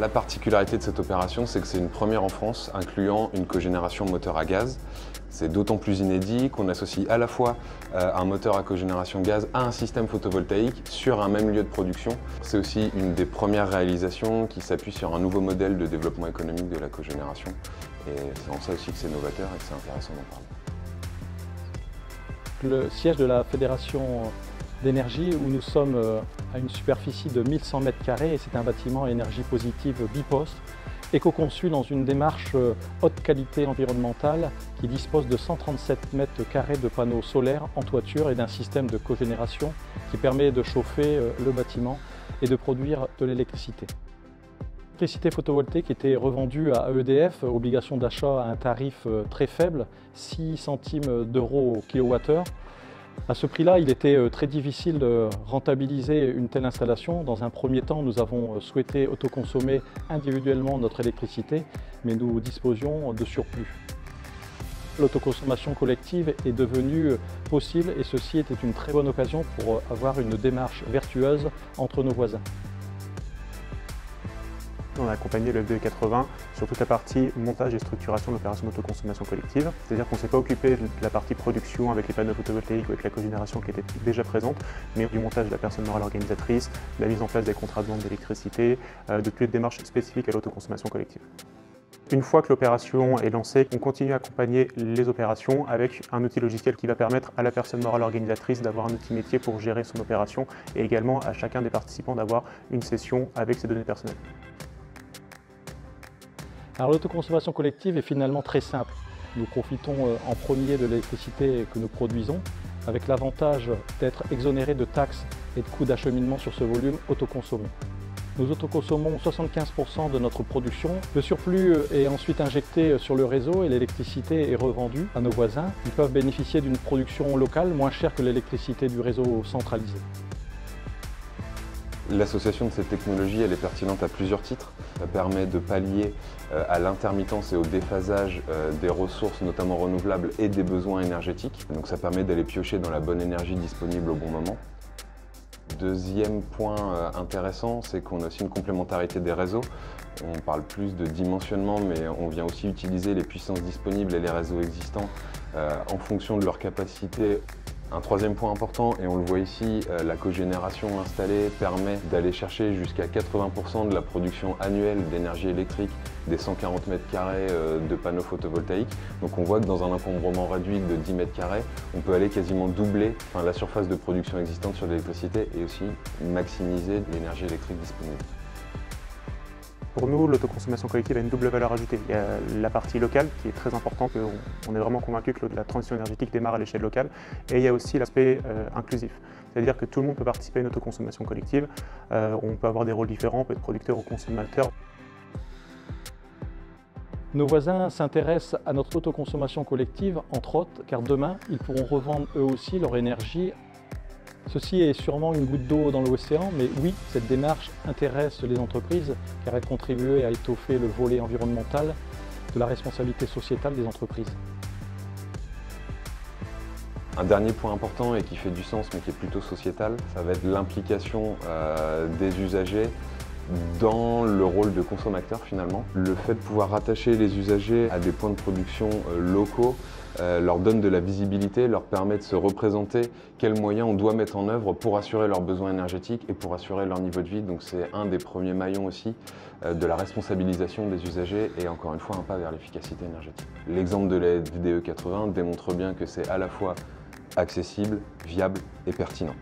La particularité de cette opération, c'est que c'est une première en France incluant une cogénération moteur à gaz. C'est d'autant plus inédit qu'on associe à la fois un moteur à cogénération gaz à un système photovoltaïque sur un même lieu de production. C'est aussi une des premières réalisations qui s'appuie sur un nouveau modèle de développement économique de la cogénération. Et c'est en ça aussi que c'est novateur et que c'est intéressant d'en parler. Le siège de la Fédération d'énergie où nous sommes à une superficie de 1100 m² et c'est un bâtiment à énergie positive biposte, éco-conçu dans une démarche haute qualité environnementale qui dispose de 137 m² de panneaux solaires en toiture et d'un système de cogénération qui permet de chauffer le bâtiment et de produire de l'électricité. L'électricité photovoltaïque était revendue à EDF, obligation d'achat à un tarif très faible, 6 centimes d'euros au kilowattheure. À ce prix-là, il était très difficile de rentabiliser une telle installation. Dans un premier temps, nous avons souhaité autoconsommer individuellement notre électricité, mais nous disposions de surplus. L'autoconsommation collective est devenue possible et ceci était une très bonne occasion pour avoir une démarche vertueuse entre nos voisins. On a accompagné le FDE80 sur toute la partie montage et structuration de l'opération d'autoconsommation collective. C'est-à-dire qu'on ne s'est pas occupé de la partie production avec les panneaux photovoltaïques ou avec la cogénération qui était déjà présente, mais du montage de la personne morale organisatrice, de la mise en place des contrats de vente d'électricité, de toutes les démarches spécifiques à l'autoconsommation collective. Une fois que l'opération est lancée, on continue à accompagner les opérations avec un outil logiciel qui va permettre à la personne morale organisatrice d'avoir un outil métier pour gérer son opération et également à chacun des participants d'avoir une session avec ses données personnelles. Alors l'autoconsommation collective est finalement très simple. Nous profitons en premier de l'électricité que nous produisons, avec l'avantage d'être exonérés de taxes et de coûts d'acheminement sur ce volume autoconsommé. Nous autoconsommons 75% de notre production. Le surplus est ensuite injecté sur le réseau et l'électricité est revendue à nos voisins. Ils peuvent bénéficier d'une production locale moins chère que l'électricité du réseau centralisé. L'association de cette technologie, elle est pertinente à plusieurs titres. Ça permet de pallier à l'intermittence et au déphasage des ressources, notamment renouvelables, et des besoins énergétiques. Donc ça permet d'aller piocher dans la bonne énergie disponible au bon moment. Deuxième point intéressant, c'est qu'on a aussi une complémentarité des réseaux. On parle plus de dimensionnement, mais on vient aussi utiliser les puissances disponibles et les réseaux existants en fonction de leur capacité. Un troisième point important, et on le voit ici, la cogénération installée permet d'aller chercher jusqu'à 80% de la production annuelle d'énergie électrique des 140 m² de panneaux photovoltaïques. Donc on voit que dans un encombrement réduit de 10 m², on peut aller quasiment doubler la surface de production existante sur l'électricité et aussi maximiser l'énergie électrique disponible. Pour nous, l'autoconsommation collective a une double valeur ajoutée. Il y a la partie locale qui est très importante, on est vraiment convaincu que la transition énergétique démarre à l'échelle locale. Et il y a aussi l'aspect inclusif, c'est-à-dire que tout le monde peut participer à une autoconsommation collective. On peut avoir des rôles différents, on peut être producteur ou consommateur. Nos voisins s'intéressent à notre autoconsommation collective, entre autres, car demain, ils pourront revendre eux aussi leur énergie. Ceci est sûrement une goutte d'eau dans l'océan, mais oui, cette démarche intéresse les entreprises car elle contribue à étoffer le volet environnemental de la responsabilité sociétale des entreprises. Un dernier point important et qui fait du sens mais qui est plutôt sociétal, ça va être l'implication des usagers dans le rôle de consommateur finalement. Le fait de pouvoir rattacher les usagers à des points de production locaux leur donne de la visibilité, leur permet de se représenter quels moyens on doit mettre en œuvre pour assurer leurs besoins énergétiques et pour assurer leur niveau de vie. Donc c'est un des premiers maillons aussi de la responsabilisation des usagers et encore une fois un pas vers l'efficacité énergétique. L'exemple de la FDE80 démontre bien que c'est à la fois accessible, viable et pertinent.